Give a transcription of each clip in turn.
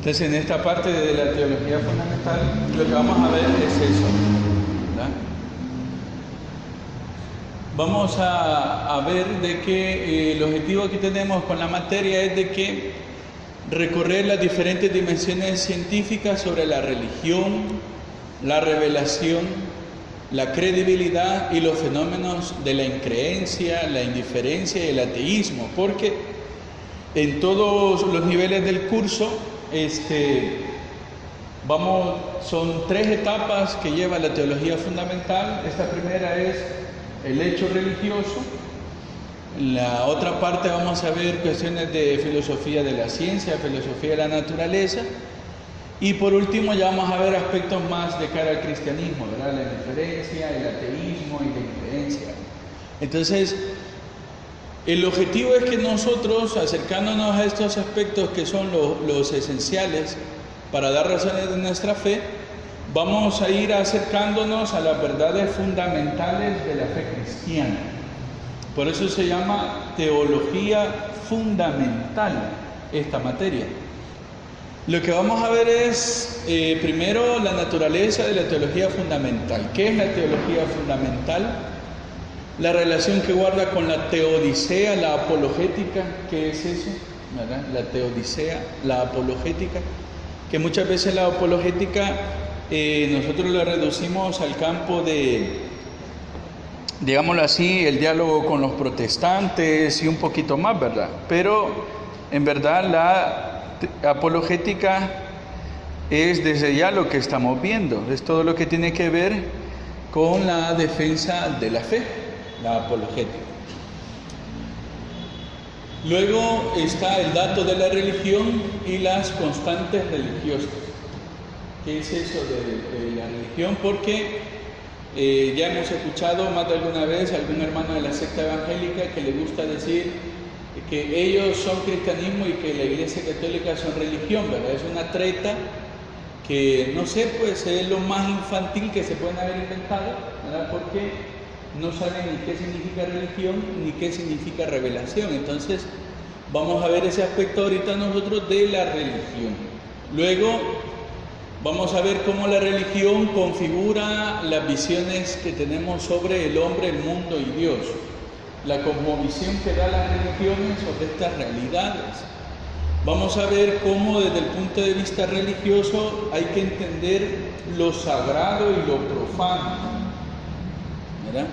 Entonces, en esta parte de la teología fundamental, lo que vamos a ver es eso, ¿verdad? Vamos a ver de que el objetivo que tenemos con la materia es de que recorrer las diferentes dimensiones científicas sobre la religión, la revelación, la credibilidad y los fenómenos de la increencia, la indiferencia y el ateísmo, porque en todos los niveles del curso son 3 etapas que lleva la teología fundamental. Esta primera es el hecho religioso. En la otra parte vamos a ver cuestiones de filosofía de la ciencia, filosofía de la naturaleza. Y por último ya vamos a ver aspectos más de cara al cristianismo, ¿verdad? La indiferencia, el ateísmo y la creencia. Entonces, el objetivo es que nosotros, acercándonos a estos aspectos que son los esenciales para dar razones de nuestra fe, vamos a ir acercándonos a las verdades fundamentales de la fe cristiana. Por eso se llama teología fundamental esta materia. Lo que vamos a ver es, primero, la naturaleza de la teología fundamental. ¿Qué es la teología fundamental? La relación que guarda con la teodicea, la apologética. ¿Qué es eso? ¿Verdad? La teodicea, la apologética. Que muchas veces la apologética nosotros la reducimos al campo de, digámoslo así, el diálogo con los protestantes y un poquito más, ¿verdad? Pero en verdad la apologética es desde ya lo que estamos viendo, es todo lo que tiene que ver con la defensa de la fe, la apologética. Luego está el dato de la religión y las constantes religiosas. ¿Qué es eso de la religión? Porque ya hemos escuchado más de alguna vez a algún hermano de la secta evangélica que le gusta decir que ellos son cristianismo y que la Iglesia Católica son religión, ¿verdad? Es una treta que, no sé, pues es lo más infantil que se pueden haber inventado, ¿verdad? Porque no saben ni qué significa religión ni qué significa revelación. Entonces, vamos a ver ese aspecto ahorita nosotros de la religión. Luego, vamos a ver cómo la religión configura las visiones que tenemos sobre el hombre, el mundo y Dios. La cosmovisión que da las religiones sobre estas realidades. Vamos a ver cómo desde el punto de vista religioso hay que entender lo sagrado y lo profano, ¿verdad?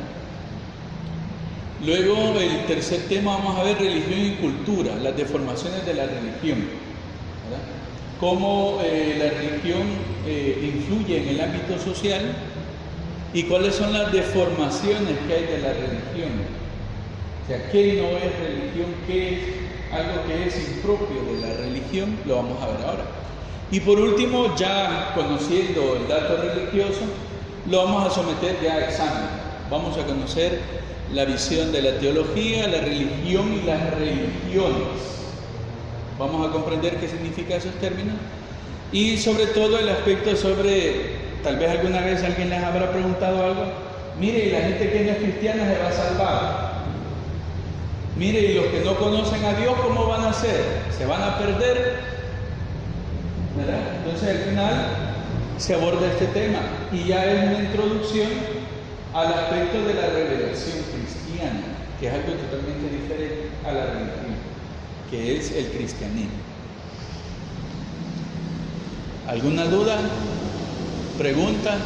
Luego, el tercer tema, vamos a ver religión y cultura, las deformaciones de la religión, ¿verdad? Cómo la religión influye en el ámbito social y cuáles son las deformaciones que hay de la religión. O sea, ¿qué no es religión? ¿Qué es algo que es impropio de la religión? Lo vamos a ver ahora. Y por último, ya conociendo el dato religioso, lo vamos a someter ya a examen. Vamos a conocer la visión de la teología, la religión y las religiones. Vamos a comprender qué significan esos términos. Y sobre todo el aspecto sobre, tal vez alguna vez alguien les habrá preguntado algo. Mire, y la gente que no es cristiana se va a salvar. Mire, y los que no conocen a Dios, ¿cómo van a hacer? ¿Se van a perder? ¿Verdad? Entonces al final se aborda este tema y ya es una introducción al aspecto de la revelación cristiana, que es algo totalmente diferente a la religión, que es el cristianismo. ¿Alguna duda? ¿Pregunta?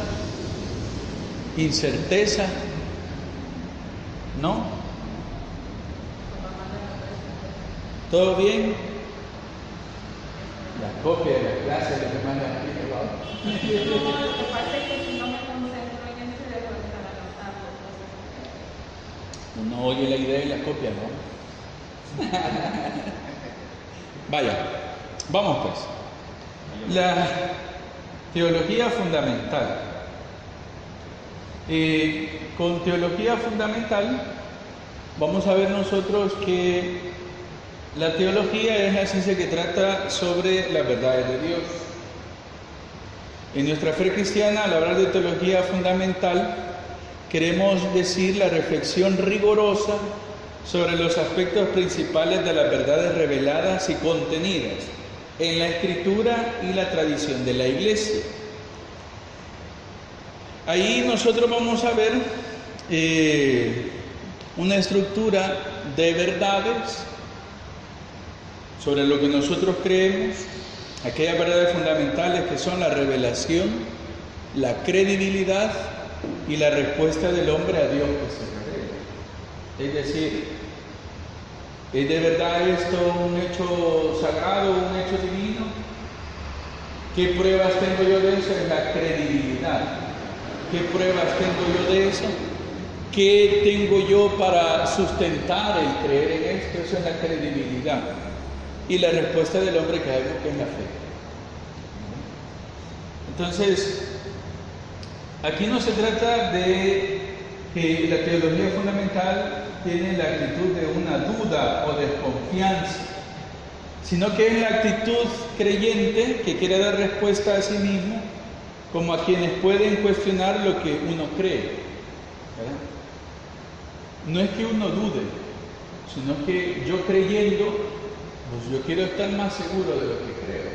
¿Incerteza? ¿No? ¿Todo bien? La copia de la clase de lo que más le han pedido. No, lo que pasa es que si no me concentro en eso, dejo de estar anotando. Uno oye la idea y la copia, ¿no? Vaya, vamos pues. La teología fundamental. Con teología fundamental vamos a ver nosotros que la teología es la ciencia que trata sobre las verdades de Dios. En nuestra fe cristiana, al hablar de teología fundamental, queremos decir la reflexión rigurosa sobre los aspectos principales de las verdades reveladas y contenidas en la Escritura y la tradición de la Iglesia. Ahí nosotros vamos a ver una estructura de verdades sobre lo que nosotros creemos, aquellas verdades fundamentales que son la revelación, la credibilidad y la respuesta del hombre a Dios que se revela. Es decir, ¿es de verdad esto un hecho sagrado, un hecho divino? ¿Qué pruebas tengo yo de eso? Es la credibilidad. ¿Qué pruebas tengo yo de eso? ¿Qué tengo yo para sustentar el creer en esto? Eso es la credibilidad. Y la respuesta del hombre que sabemos que es la fe. Entonces, aquí no se trata de que la teología fundamental tiene la actitud de una duda o desconfianza, sino que es la actitud creyente que quiere dar respuesta a sí mismo, como a quienes pueden cuestionar lo que uno cree, ¿verdad? No es que uno dude, sino que yo creyendo, pues yo quiero estar más seguro de lo que creo.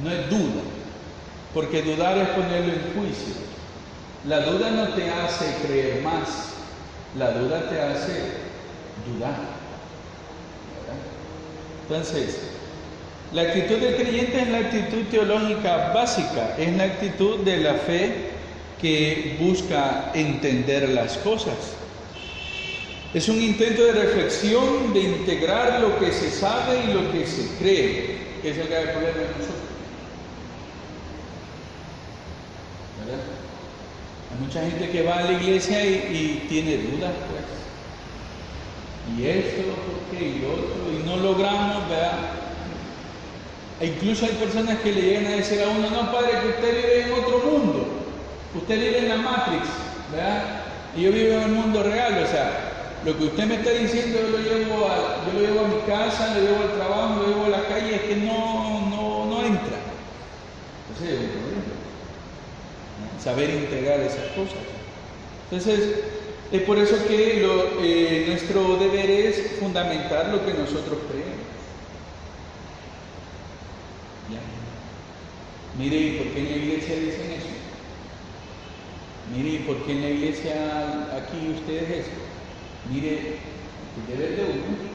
No es duda, porque dudar es ponerlo en juicio. La duda no te hace creer más, la duda te hace dudar, ¿verdad? Entonces, la actitud del creyente es la actitud teológica básica, es la actitud de la fe que busca entender las cosas. Es un intento de reflexión, de integrar lo que se sabe y lo que se cree, que es el gran problema de nosotros, ¿verdad? Hay mucha gente que va a la iglesia y tiene dudas, pues. Y esto, ¿por qué? Y lo otro, y no logramos, ¿verdad? E incluso hay personas que le llegan a decir a uno, no, padre, que usted vive en otro mundo, usted vive en la Matrix, ¿verdad? Y yo vivo en el mundo real, o sea, lo que usted me está diciendo yo lo llevo a mi casa, lo llevo al trabajo, lo llevo a la calle, es que no entra. Entonces es un problema, ¿no? Saber integrar esas cosas. Entonces, es por eso que nuestro deber es fundamentar lo que nosotros creemos. ¿Ya? Mire, ¿y por qué en la iglesia dicen eso? Mire, ¿y por qué en la iglesia aquí ustedes eso? Mire, el deber de uno.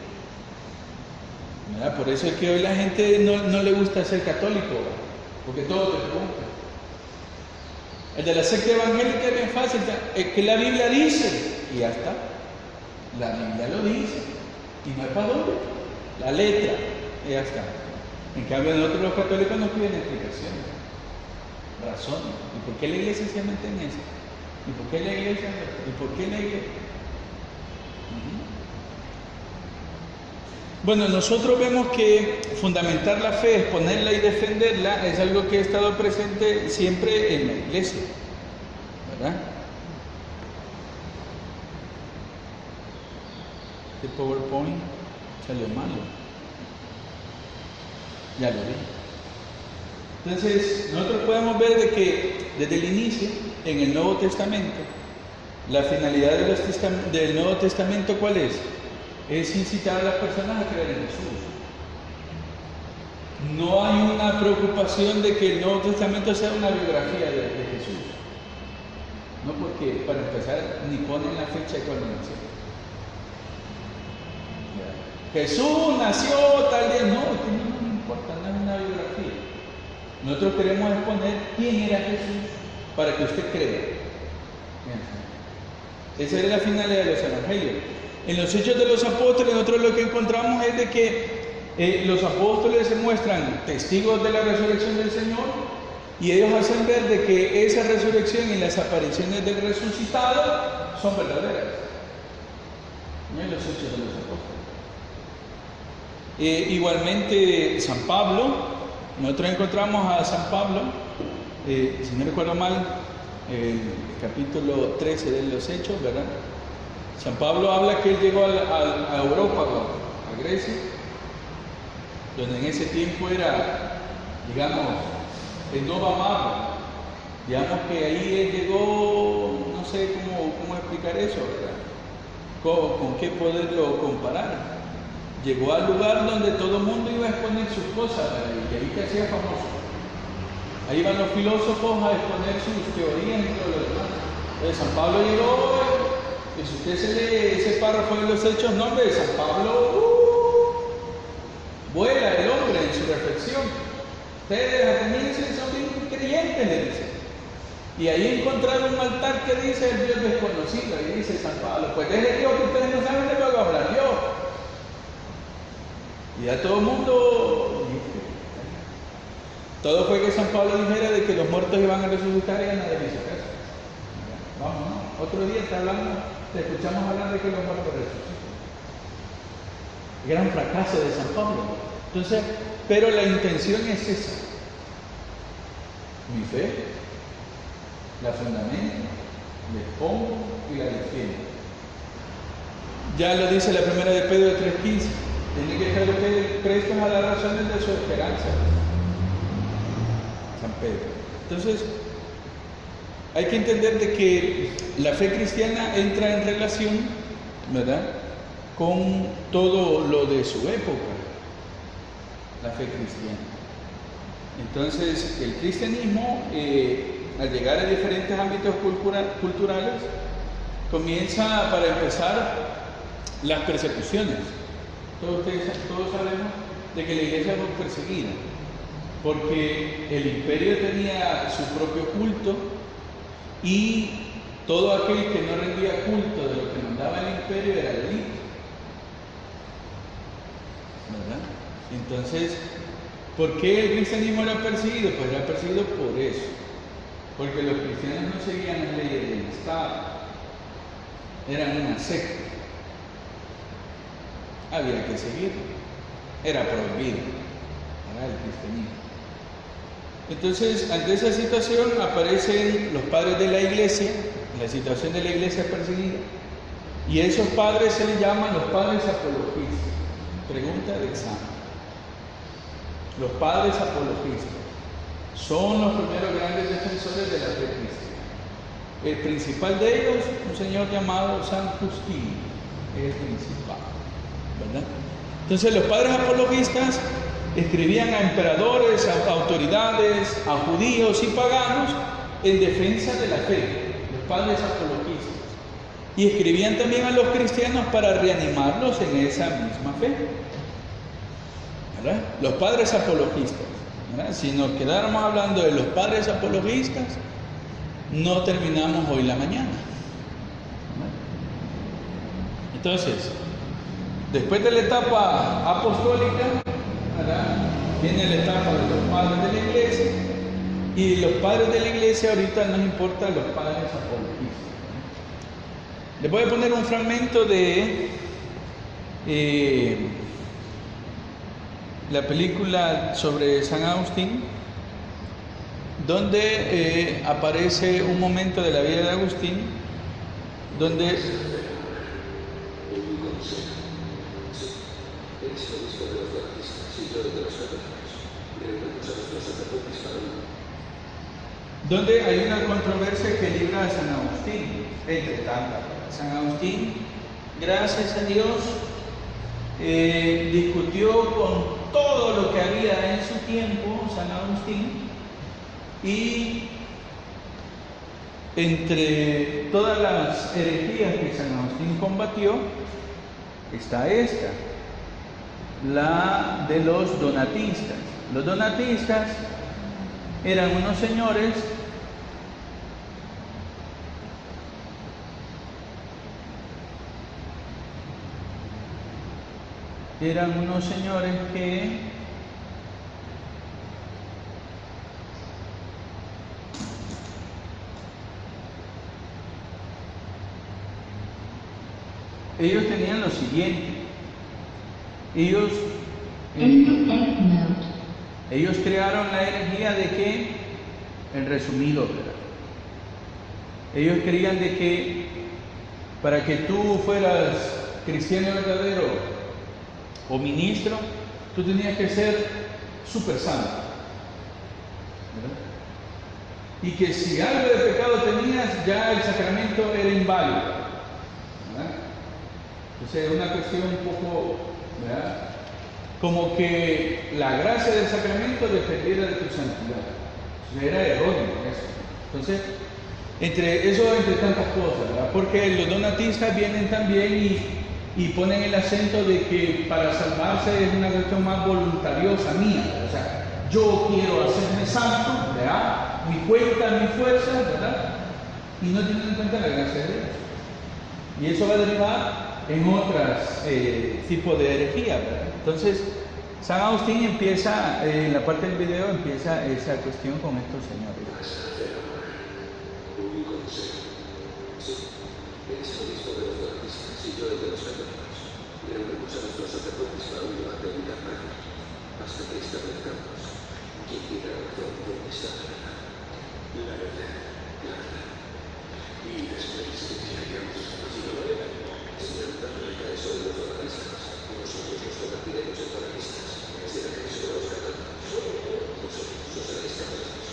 ¿Verdad? Por eso es que hoy la gente no le gusta ser católico, porque todo te pregunta. El de la secta evangélica es bien fácil, es que la Biblia dice, y ya está. La Biblia lo dice, y no hay para dónde. La letra, y ya está. En cambio, nosotros los católicos nos piden explicaciones, razones. ¿Y por qué la iglesia se mete en eso? ¿Y por qué la iglesia? ¿Y por qué la iglesia? Bueno, nosotros vemos que fundamentar la fe, exponerla y defenderla es algo que ha estado presente siempre en la iglesia, ¿verdad? Este PowerPoint salió malo. Ya lo vi. Entonces, nosotros podemos ver de que desde el inicio, en el Nuevo Testamento, la finalidad del Nuevo Testamento, ¿cuál es? Es incitar a las personas a creer en Jesús. No hay una preocupación de que el Nuevo Testamento sea una biografía de Jesús. No, porque para empezar ni ponen la fecha de cuando nació. Jesús nació tal día. No, no importa, no es una biografía. Nosotros queremos exponer quién era Jesús para que usted crea. Esa es la finalidad de los evangelios. En los Hechos de los Apóstoles, nosotros lo que encontramos es de que los apóstoles se muestran testigos de la resurrección del Señor y ellos hacen ver de que esa resurrección y las apariciones del resucitado son verdaderas. No en los Hechos de los Apóstoles. Igualmente San Pablo, nosotros encontramos a San Pablo, si no recuerdo mal, el capítulo 13 de los Hechos, ¿verdad? San Pablo habla que él llegó a Europa, a Grecia, donde en ese tiempo era, digamos, el Nova Magna. Digamos que ahí él llegó, no sé cómo explicar eso, ¿verdad? ¿Con qué poderlo comparar? llegó al lugar donde todo el mundo iba a exponer sus cosas, y ahí que hacía famoso. Ahí iban los filósofos a exponer sus teorías y todo lo demás. Entonces San Pablo llegó, y si usted se lee ese párrafo de los Hechos, no, hombre, San Pablo vuela el hombre en su reflexión. Ustedes atenienses son bien creyentes, le dice. Y ahí encontraron un altar que dice el Dios desconocido, y dice San Pablo, pues desde Dios que ustedes no saben, le voy a hablar yo. Y a todo el mundo, todo fue que San Pablo dijera de que los muertos iban a resucitar y a nadie le hizo caso. Vamos, ¿no? Otro día te escuchamos hablar de que los muertos resucitan. Gran fracaso de San Pablo. Entonces, pero la intención es esa. Mi fe, la fundamento, la expongo y la defiendo. Ya lo dice la primera de Pedro 3:15. Tiene que estar ustedes prestos a las razones de su esperanza. San Pedro. Entonces, hay que entender de que la fe cristiana entra en relación, ¿verdad?, con todo lo de su época, la fe cristiana. Entonces, el cristianismo, al llegar a diferentes ámbitos culturales, comienza, para empezar, las persecuciones. Todos sabemos de que la iglesia fue perseguida, porque el imperio tenía su propio culto y todo aquel que no rendía culto de lo que mandaba el imperio era delito, ¿verdad? Entonces, ¿por qué el cristianismo era perseguido? Pues era perseguido por eso, porque los cristianos no seguían las leyes del Estado, eran una secta. Había que seguir, era prohibido para el cristianismo. Entonces, ante esa situación aparecen los padres de la iglesia, la situación de la iglesia perseguida, y esos padres se les llaman los padres apologistas. Pregunta de examen. Los padres apologistas son los primeros grandes defensores de la fe cristiana. El principal de ellos, un señor llamado San Justín, es el principal, ¿verdad? Entonces los padres apologistas escribían a emperadores, a autoridades, a judíos y paganos en defensa de la fe, los padres apologistas. Y escribían también a los cristianos para reanimarlos en esa misma fe, ¿verdad? Los padres apologistas, ¿verdad? Si nos quedáramos hablando de los padres apologistas, no terminamos hoy la mañana, ¿verdad? Entonces, después de la etapa apostólica, ¿verdad?, viene la etapa de los padres de la iglesia, y los padres de la iglesia ahorita nos importan los padres apologistas. Les voy a poner un fragmento de la película sobre San Agustín, donde aparece un momento de la vida de Agustín donde hay una controversia que libra a San Agustín, entre tantas. San Agustín, gracias a Dios, discutió con todo lo que había en su tiempo, San Agustín, y entre todas las herejías que San Agustín combatió, está esta, la de los donatistas. Los donatistas eran unos señores que ellos tenían lo siguiente. Ellos crearon la herejía de que, en resumido, ¿verdad?, ellos creían de que para que tú fueras cristiano verdadero o ministro, tú tenías que ser súper santo, ¿verdad?, y que si algo de pecado tenías, ya el sacramento era inválido, ¿verdad? Entonces es una cuestión un poco ¿verdad? Como que la gracia del sacramento dependiera de tu santidad. Era erróneo eso. Entonces, entre tantas cosas, ¿verdad? Porque los donatistas vienen también y ponen el acento de que para salvarse es una cuestión más voluntariosa mía. O sea, yo quiero hacerme santo, ¿verdad? Mi cuenta, mi fuerza, ¿verdad? Y no tienen en cuenta la gracia de Dios. Y eso va a derivar en otros tipos de herejía, ¿verdad? Entonces, San Agustín empieza, en la parte del video, empieza esa cuestión con estos señores. Hasta que establezcamos quién tiene la razón, dónde está la verdad, la verdad. Y después de que hayamos conocido la verdad, Señor, dándole eso de los donatistas, nosotros nos convertiremos en donatistas, es decir, que eso de los católicos, nosotros nos haréis católicos.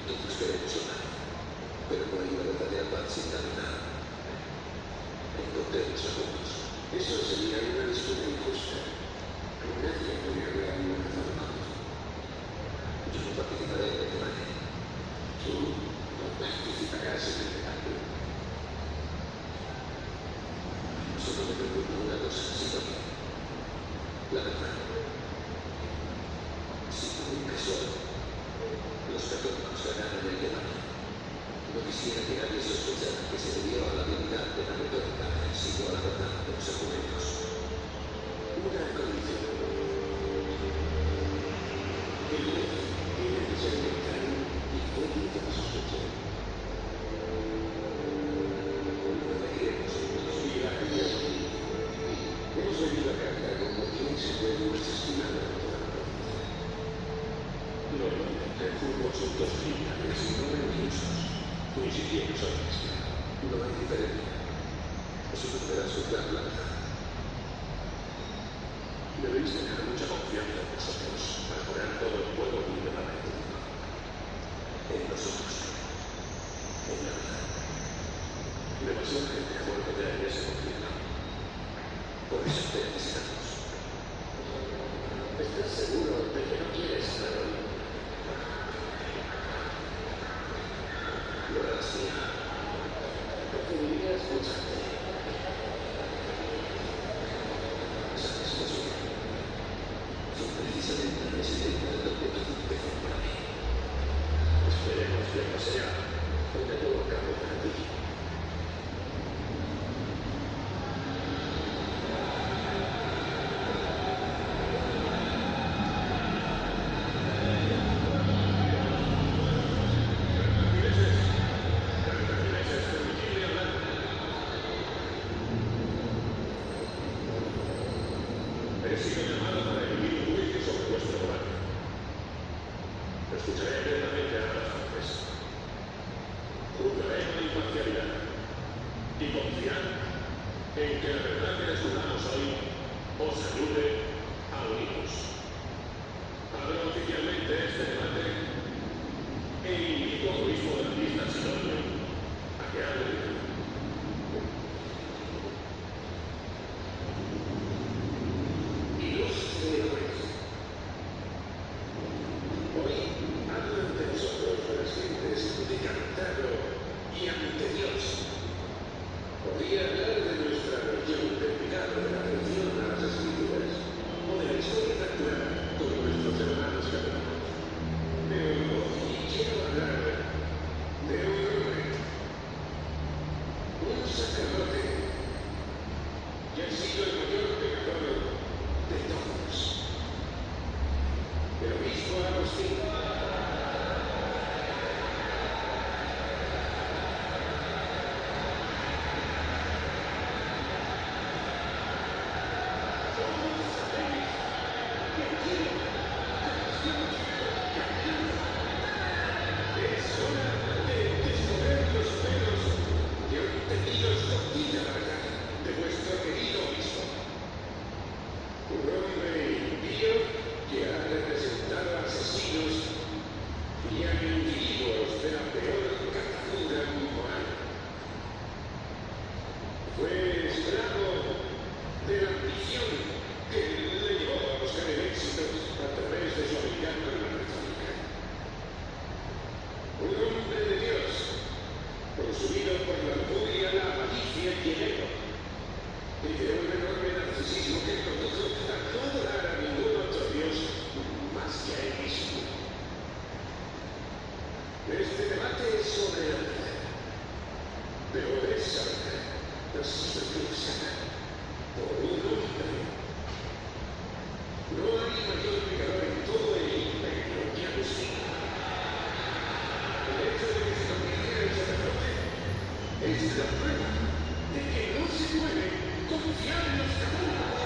Todos queremos orar, pero no hay una verdadera paz sin la verdad. Encontremos a todos. Eso sería una disputa injusta. Nadie podría haber amenazado con eso. Yo no participaré en el debate. Tú no participarás en el debate. Solo me pregunto una cosa, sino que la verdad. Si por un casual los católicos ganaran el debate, no quisiera que nadie sospechara que se debió a la habilidad de la retórica, sino a la verdad de los argumentos. Una condición. El juez tiene que ser neutral y fuerte de la sospecha. No elegiremos juntos y la vida. Hemos venido a cargar como quien se puede desestimar a toda la provincia. Normalmente juzgo asuntos criminales y no religiosos. Ni siquiera soy cristiano. No hay diferencia. Vosotros deberás juzgar la verdad. Debéis tener mucha confianza en vosotros para poner todo el pueblo libremente en nosotros, en la verdad. Demasiada gente ha muerto de la iglesia confiada. Por eso te necesitamos. ¿Estás seguro de que no quieres nada? Lo harás mía. Porque vivirás mucha gente. ¿Sabes qué es? Fue precisamente en ese tiempo donde todo empezó para mí. Esperemos que no sea donde todo acabó para ti. He sido llamado para emitir un juicio sobre vuestro gobierno. Escucharé atentamente a las partes. Juzgaré con imparcialidad y confiar en que la verdad que descubramos hoy os ayude a uniros. Abro oficialmente este debate e invito al obispo de la lista Sidonio a que hable de él. Hoy hablo ante vosotros de las gentes decantado y ante Dios. Podría hablar de nuestra religión, del pecado, de la atención a las escrituras, o de la historia actual con nuestros hermanos católicos. Pero hoy quiero hablar de un hombre, un sacerdote, que ha sido el mayor pecador de todos. El obispo Agustín. Es hora de descubrir los pelos que hoy tenido escondida la verdad de vuestro querido obispo. Un hombre impío que ha representado asesinos la prueba de que no se puede confiar en los católicos.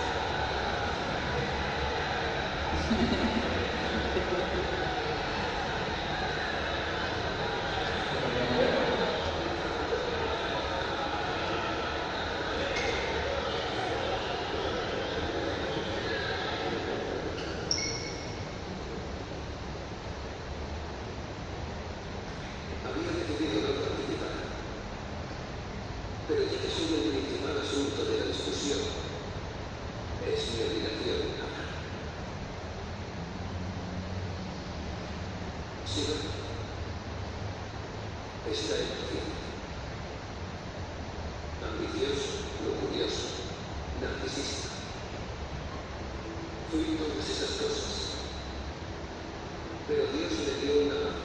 Había decidido no participar, pero ya que soy el principal asunto de la discusión, es mi obligación hablar. Sí, está impaciente, ambicioso, lujurioso, narcisista. Fui todas esas cosas, pero Dios me dio una mano.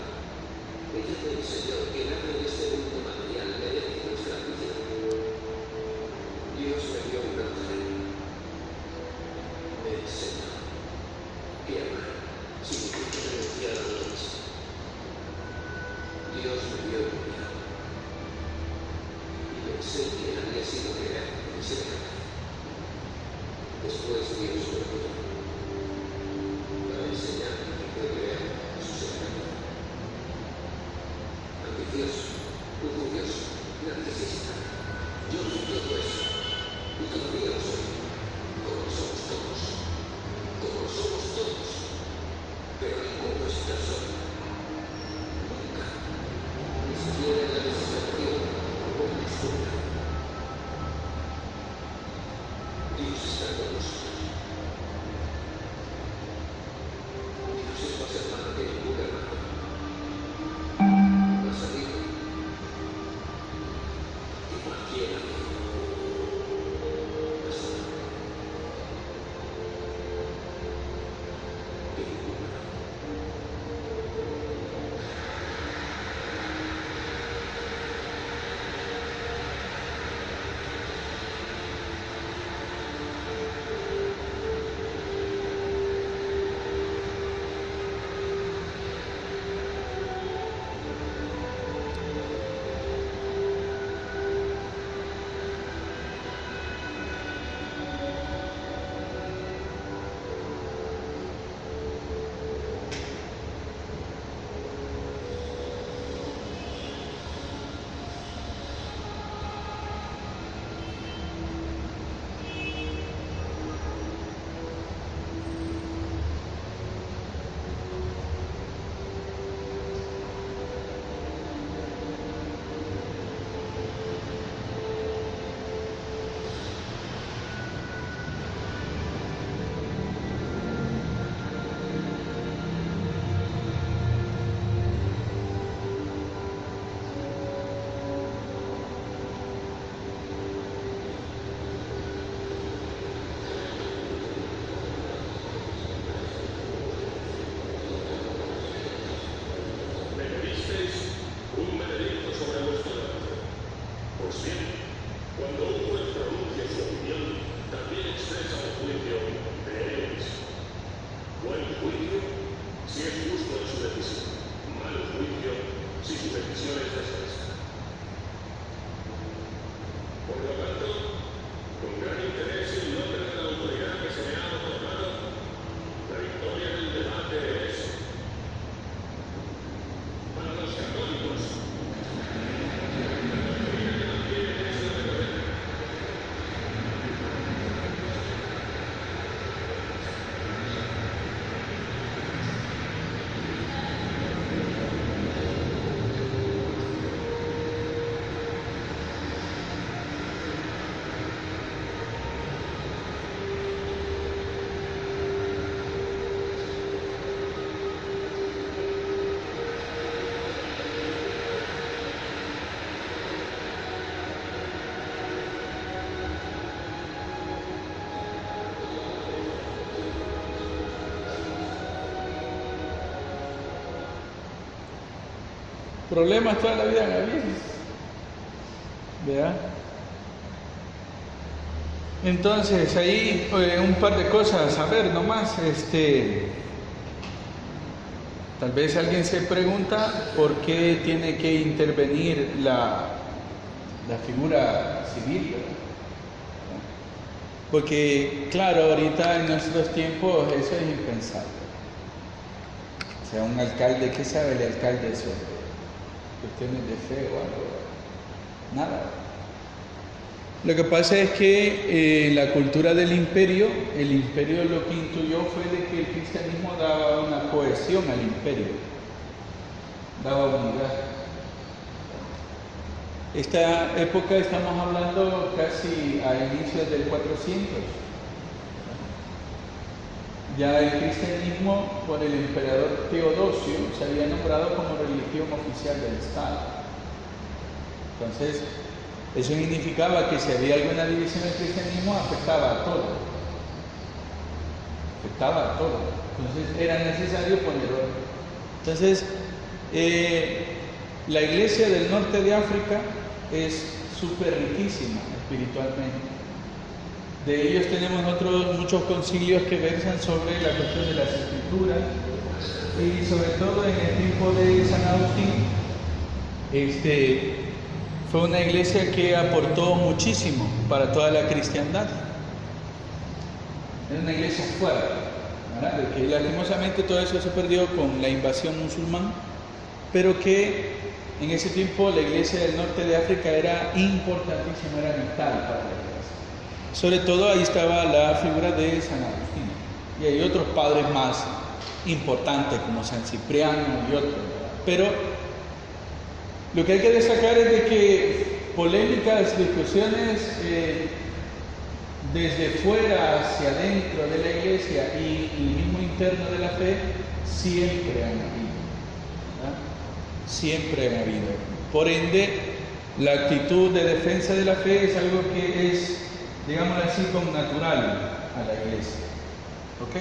Ella me enseñó que nada en este mundo material merece nuestra ambición. Dios me dio un ángel. Me enseñó que amar significa renunciar a lo mismo. Dios me dio un hijo. Y pensé que había sido creado por mi semejanza. Después Dios me lo dio para enseñarme que fue creado a su semejanza. Ambicioso, lujurioso, narcisista. Yo soy todo eso. Y todavía lo soy. Como lo somos todos. Como lo somos todos. Pero ninguno está solo. Nunca. Ni siquiera en la desesperación o en la sombra. Dios está con nosotros. Dios es más hermano que ningún hermano. Más amigo que cualquier amigo. Más amado que ningún hermano. Problemas toda la vida en la vida. ¿Vea? Entonces, ahí un par de cosas a ver nomás. Tal vez alguien se pregunta por qué tiene que intervenir la la figura civil, ¿verdad? Porque, claro, ahorita en nuestros tiempos eso es impensable. O sea, un alcalde, ¿qué sabe el alcalde sobre cuestiones de fe o algo? Nada. Lo que pasa es que la cultura del imperio, el imperio lo que intuyó fue de que el cristianismo daba una cohesión al imperio, daba unidad. Esta época estamos hablando casi a inicios del 400. Ya el cristianismo por el emperador Teodosio se había nombrado como religión oficial del Estado. Entonces, eso significaba que si había alguna división del cristianismo afectaba a todo. Afectaba a todo. Entonces era necesario poner orden. Entonces, la iglesia del norte de África es súper riquísima espiritualmente. De ellos tenemos muchos concilios que versan sobre la cuestión de las escrituras y sobre todo en el tiempo de San Agustín, fue una iglesia que aportó muchísimo para toda la cristiandad. Era una iglesia fuerte, ¿verdad? Porque lastimosamente todo eso se perdió con la invasión musulmana, pero que en ese tiempo la iglesia del norte de África era importantísima, era vital para la iglesia. Sobre todo ahí estaba la figura de San Agustín, y hay otros padres más importantes como San Cipriano y otros, ¿verdad? Pero lo que hay que destacar es de que polémicas, discusiones desde fuera hacia adentro de la iglesia y el mismo interno de la fe siempre han habido, ¿verdad? Siempre han habido. Por ende, la actitud de defensa de la fe es algo que es, digámoslo así, connatural a la iglesia. ¿Ok?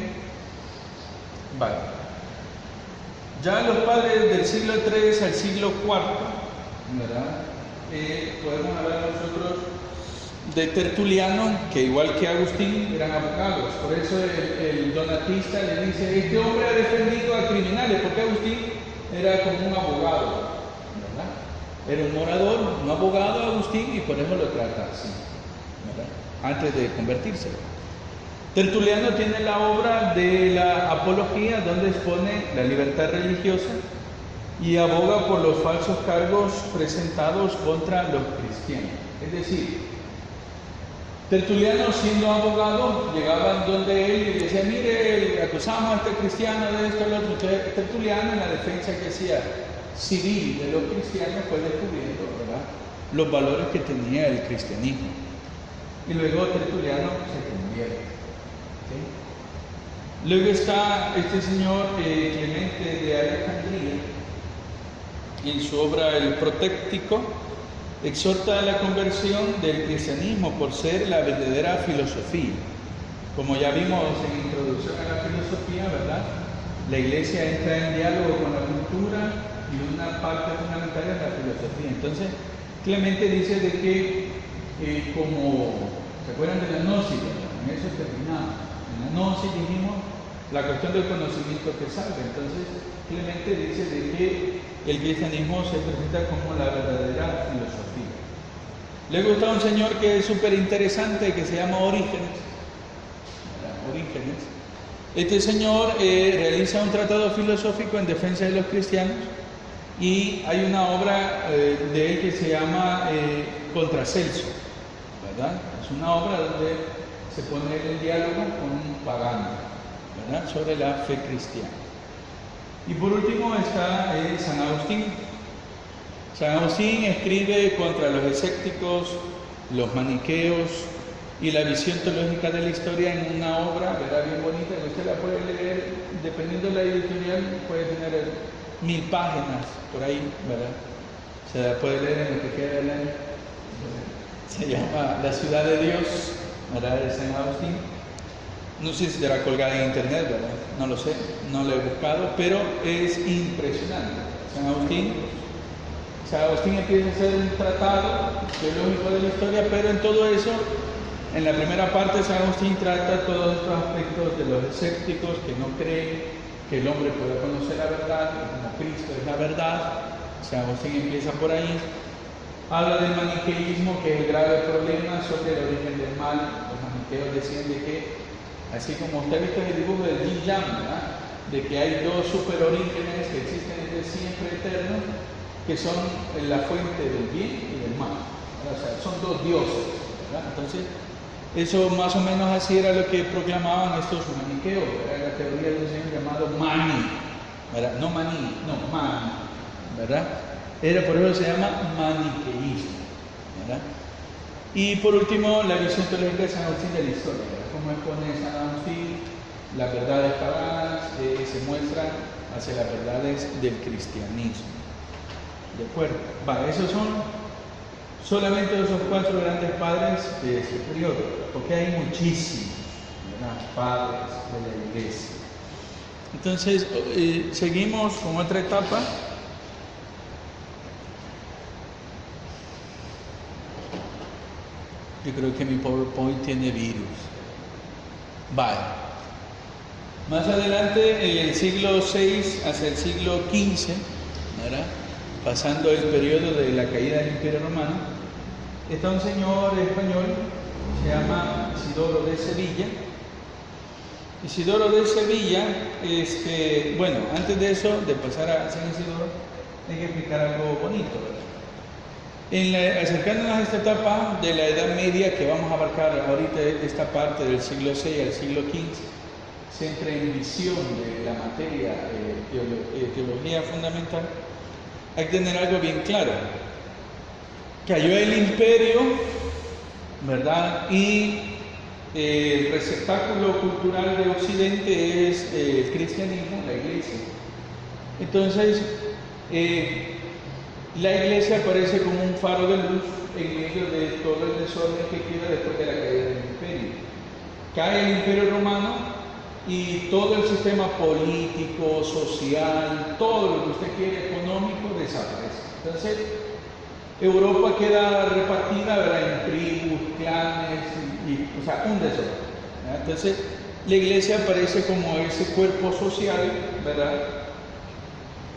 Vale. Ya los padres del siglo III al siglo IV, ¿verdad? Podemos hablar nosotros de Tertuliano, que igual que Agustín eran abogados. Por eso el donatista le dice, este hombre ha defendido a criminales, porque Agustín era como un abogado, ¿verdad? Era un orador, un abogado Agustín, y por eso lo trata así, ¿verdad? Antes de convertirse. Tertuliano tiene la obra de la Apología, donde expone la libertad religiosa y aboga por los falsos cargos presentados contra los cristianos. Es decir, Tertuliano, siendo abogado, llegaban donde él y decía, mire, acusamos a este cristiano de esto y lo otro. Entonces, Tertuliano, en la defensa que hacía civil de los cristianos, fue descubriendo, ¿verdad?, los valores que tenía el cristianismo. Y luego Tertuliano se convierte. ¿Sí? Luego está este señor Clemente de Alejandría, en su obra El Protéctico, exhorta a la conversión del cristianismo por ser la verdadera filosofía. Como ya vimos en introducción a la filosofía, ¿verdad?, la iglesia entra en diálogo con la cultura y una parte fundamental es la filosofía. Entonces, Clemente dice de que ¿se acuerdan de la gnosis? En eso terminamos. En la gnosis dijimos la cuestión del conocimiento que salva. Entonces, Clemente dice de que el cristianismo se presenta como la verdadera filosofía. Luego está un señor que es súper interesante, que se llama Orígenes. Este señor realiza un tratado filosófico en defensa de los cristianos, y hay una obra de él que se llama Contra Celso, ¿verdad? Es una obra donde se pone el diálogo con un pagano, ¿verdad?, sobre la fe cristiana. Y por último está San Agustín. San Agustín escribe contra los escépticos, los maniqueos y la visión teológica de la historia en una obra, ¿verdad?, bien bonita, que usted la puede leer, dependiendo de la editorial, puede tener 1000 páginas por ahí, ¿verdad? Se la puede leer en lo que queda del año. Se llama La Ciudad de Dios, ¿verdad?, de San Agustín. No sé si será colgada en internet, ¿verdad? No lo sé, no lo he buscado, pero es impresionante. San Agustín empieza a hacer un tratado teológico de la historia, pero en todo eso, en la primera parte, San Agustín trata todos estos aspectos de los escépticos que no creen que el hombre pueda conocer la verdad, que como Cristo es la verdad. San Agustín empieza por ahí. Habla del maniqueísmo, que es el grave problema sobre el origen del mal. Los maniqueos decían de que, así como usted ha visto el dibujo del Yin Yang, ¿verdad?, de que hay dos superorígenes que existen desde siempre eternos, que son la fuente del bien y del mal. O sea, son dos dioses, ¿verdad? Entonces, eso más o menos así era lo que proclamaban estos maniqueos. Era la teoría de un señor llamado Mani, ¿verdad? No Maní, no Mani, ¿verdad? Por eso se llama maniqueísmo, ¿verdad? Y por último, la visión teológica de San Agustín de la historia, ¿verdad? Cómo expone San Agustín las verdades paganas se muestran hacia las verdades del cristianismo. ¿De acuerdo? Vale, esos son solamente esos 4 grandes padres de ese periodo, porque hay muchísimos, ¿verdad?, padres de la iglesia. Entonces, seguimos con otra etapa. Yo creo que mi PowerPoint tiene virus. Vale. Más adelante, en el siglo VI hacia el siglo XV, ¿verdad?, pasando el periodo de la caída del Imperio Romano, está un señor español, se llama Isidoro de Sevilla. Isidoro de Sevilla, bueno, antes de eso, de pasar a San Isidoro, hay que explicar algo bonito, ¿verdad? Acercándonos a esta etapa de la Edad Media, que vamos a abarcar ahorita esta parte del siglo VI al siglo XV, se entra en visión de la materia teología fundamental. Hay que tener algo bien claro. Cayó el imperio, ¿verdad? Y el receptáculo cultural de Occidente es el cristianismo, la iglesia. Entonces, la iglesia aparece como un faro de luz en medio de todo el desorden que queda después de la caída del imperio. Cae el Imperio Romano y todo el sistema político, social, todo lo que usted quiere, económico, desaparece. Entonces, Europa queda repartida, ¿verdad?, en tribus, clanes, o sea, un desorden, ¿verdad? Entonces, la iglesia aparece como ese cuerpo social, ¿verdad?,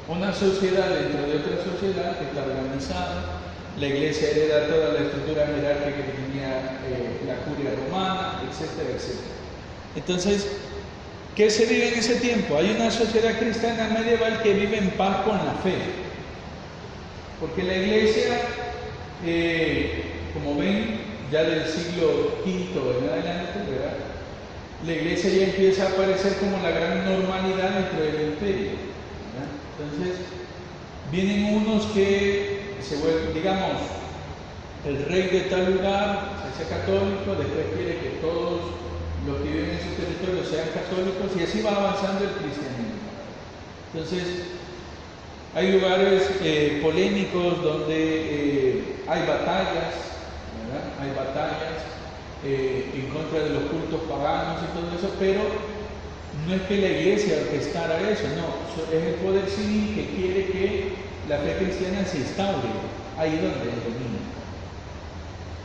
una sociedad dentro de otra sociedad que está organizada. La iglesia hereda toda la estructura jerárquica que tenía la curia romana, etcétera, etcétera. Entonces, ¿qué se vive en ese tiempo? Hay una sociedad cristiana medieval que vive en paz con la fe. Porque la iglesia, como ven, ya del siglo V en adelante, ¿verdad?, la iglesia ya empieza a aparecer como la gran normalidad dentro del imperio, ¿verdad? Entonces, vienen unos que se vuelven, digamos, el rey de tal lugar se hace católico, después quiere que todos los que viven en su territorio sean católicos, y así va avanzando el cristianismo. Entonces, hay lugares polémicos donde hay batallas, ¿verdad? Hay batallas en contra de los cultos paganos y todo eso, pero no es que la iglesia orquestara eso, no, es el poder civil que quiere que la fe cristiana se instaure ahí donde es dominio.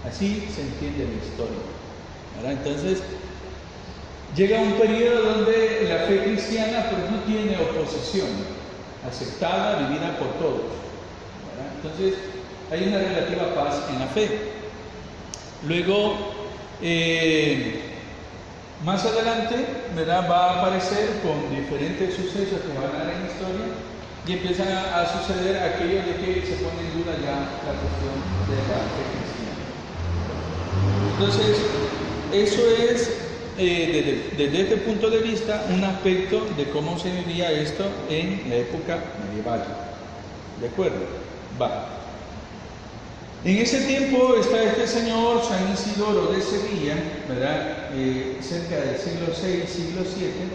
Así se entiende la historia, ¿verdad? Entonces, llega un periodo donde la fe cristiana pues no tiene oposición, aceptada, vivida por todos, ¿verdad? Entonces, hay una relativa paz en la fe. Luego, más adelante, ¿verdad?, va a aparecer con diferentes sucesos que van a dar en la historia, y empiezan a suceder aquello de que se pone en duda ya la cuestión de la fe cristiana. Entonces, eso es, desde este punto de vista, un aspecto de cómo se vivía esto en la época medieval. ¿De acuerdo? Va. En ese tiempo está este señor San Isidoro de Sevilla, ¿verdad?, cerca del siglo VI, siglo VII.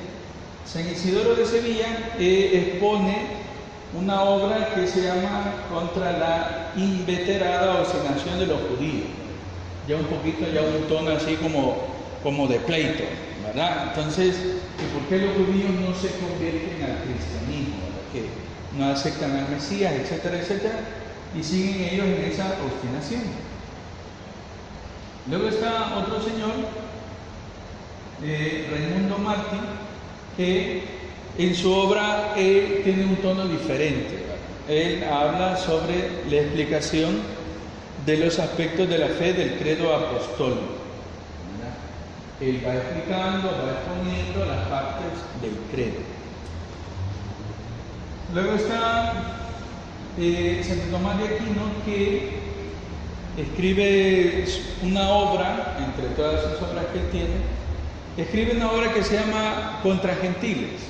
San Isidoro de Sevilla expone una obra que se llama Contra la inveterada obstinación de los judíos. Ya un poquito, ya un tono así como de pleito, ¿verdad? Entonces, ¿por qué los judíos no se convierten al cristianismo? ¿Verdad? Que no aceptan al Mesías, etcétera, etcétera, y siguen ellos en esa obstinación. Luego está otro señor, Raimundo Martí, que en su obra tiene un tono diferente, ¿verdad? Él habla sobre la explicación de los aspectos de la fe del credo apostólico. ¿Verdad? Él va explicando, va exponiendo las partes del credo. Luego está Santo Tomás de Aquino, que escribe una obra, entre todas sus obras que él tiene, escribe una obra que se llama Contra Gentiles,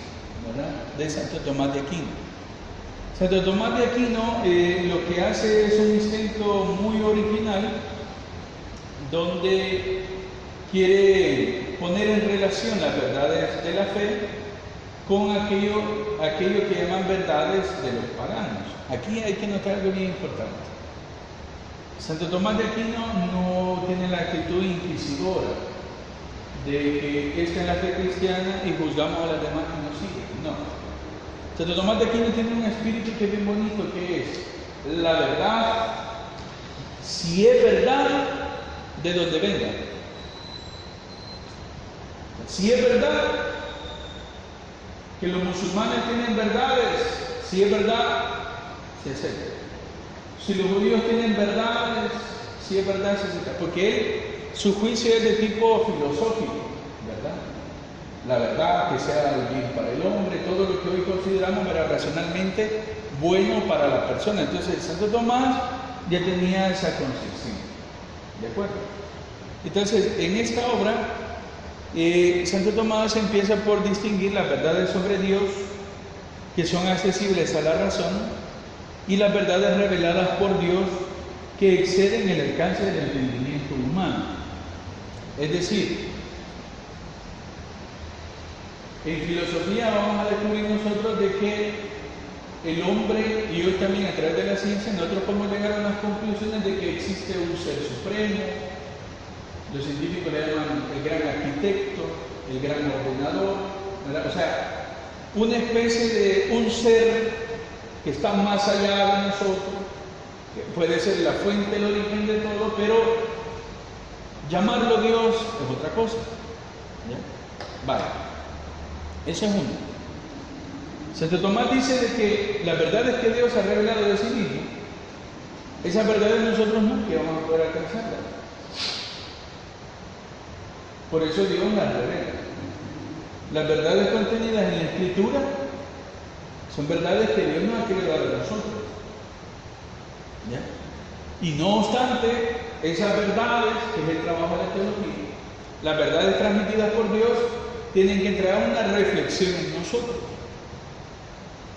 ¿verdad? De Santo Tomás de Aquino. Santo Tomás de Aquino lo que hace es un intento muy original, donde quiere poner en relación las verdades de la fe con aquello que llaman verdades de los paganos. Aquí hay que notar algo bien importante. Santo Tomás de Aquino no tiene la actitud inquisidora de que esta es la fe cristiana y juzgamos a las demás que nos siguen. No. Santo Tomás de Aquino tiene un espíritu que es bien bonito, que es la verdad, si es verdad, de donde venga. Si es verdad que los musulmanes tienen verdades, si es verdad, se acepta. Si los judíos tienen verdades, si es verdad, se acepta. Porque su juicio es de tipo filosófico, ¿verdad? La verdad, que sea el bien para el hombre, todo lo que hoy consideramos era racionalmente bueno para la persona. Entonces, Santo Tomás ya tenía esa concepción. ¿De acuerdo? Entonces, en esta obra, Santo Tomás empieza por distinguir las verdades sobre Dios, que son accesibles a la razón, y las verdades reveladas por Dios, que exceden el alcance del entendimiento humano. Es decir, en filosofía vamos a descubrir nosotros de que el hombre, y hoy también a través de la ciencia, nosotros podemos llegar a unas conclusiones de que existe un ser supremo. Los científicos le llaman el gran arquitecto, el gran ordenador, ¿verdad? O sea, una especie de un ser que está más allá de nosotros, que puede ser la fuente, el origen de todo, pero llamarlo Dios es otra cosa. ¿Ya? Vale. Eso es uno. Santo Tomás dice de que las verdades que Dios ha revelado de sí mismo, esas verdades nosotros nunca vamos a poder alcanzarlas. Por eso Dios las revela. Las verdades contenidas en la Escritura son verdades que Dios nos ha querido dar a nosotros. ¿Ya? Y no obstante, esas verdades, que es el trabajo de la teología, las verdades transmitidas por Dios, tienen que entrar una reflexión en nosotros.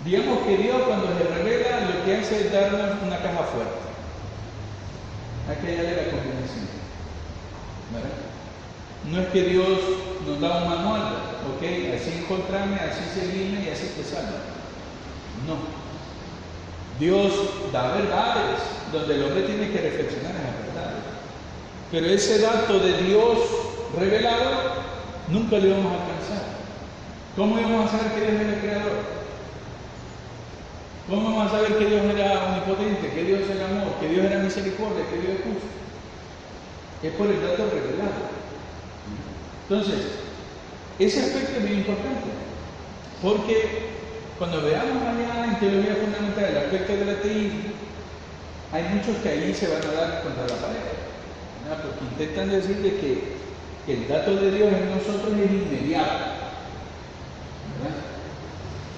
Digamos que Dios, cuando se revela, lo que hace es darnos una caja fuerte. Hay que hallarle la combinación. ¿Verdad? No es que Dios nos da un manual, ok, así encontrarme, así seguirme y así te salva. No. Dios da verdades donde el hombre tiene que reflexionar en las verdades. Pero ese dato de Dios revelado nunca lo íbamos a alcanzar. ¿Cómo íbamos a saber que Dios era el creador? ¿Cómo vamos a saber que Dios era omnipotente, que Dios era amor, que Dios era misericordia, que Dios es justo? Es por el dato revelado. Entonces, ese aspecto es muy importante, porque cuando veamos allá en teología fundamental el aspecto del ateísmo, hay muchos que ahí se van a dar contra la pared, ¿verdad? Porque intentan decir de que el dato de Dios en nosotros es inmediato, ¿verdad?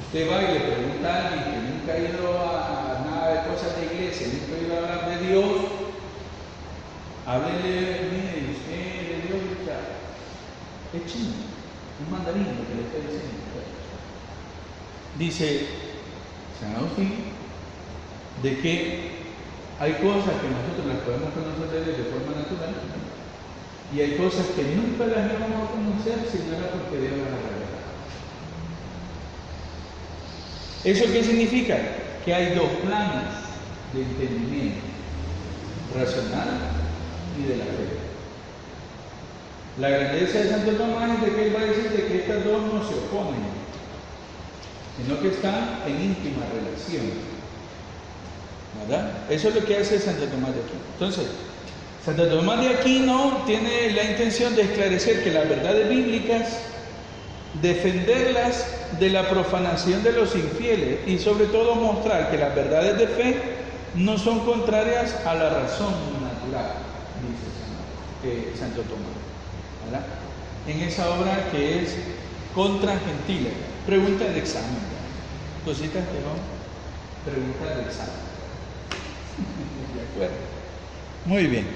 Usted va y le pregunta a alguien que nunca ha ido a nada de cosas de iglesia, nunca ha ido a hablar de Dios, háblele, mire, usted de Dios, es chino, un mandarín lo que le estoy diciendo. Dice San Agustín de que hay cosas que nosotros las podemos conocer de forma natural y hay cosas que nunca las vamos a conocer si no era porque Dios las ha revelado. ¿Eso qué significa? Que hay dos planos de entendimiento, racional y de la fe. La grandeza de Santo Tomás es de que él va a decir de que estas dos no se oponen, sino que están en íntima relación. ¿Verdad? Eso es lo que hace Santo Tomás de Aquino. Entonces, Santo Tomás de Aquino tiene la intención de esclarecer que las verdades bíblicas, defenderlas de la profanación de los infieles y sobre todo mostrar que las verdades de fe no son contrarias a la razón natural. libertad, dice Santo Tomás, ¿verdad? En esa obra que es Contra Gentiles, preguntas de examen, ¿verdad? Cositas que son preguntas de examen. ¿De acuerdo? Muy bien.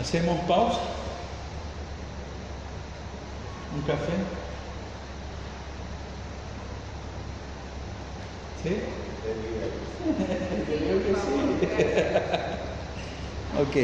Hacemos pausa. ¿Un café? ¿Sí? Creo que sí. Ok.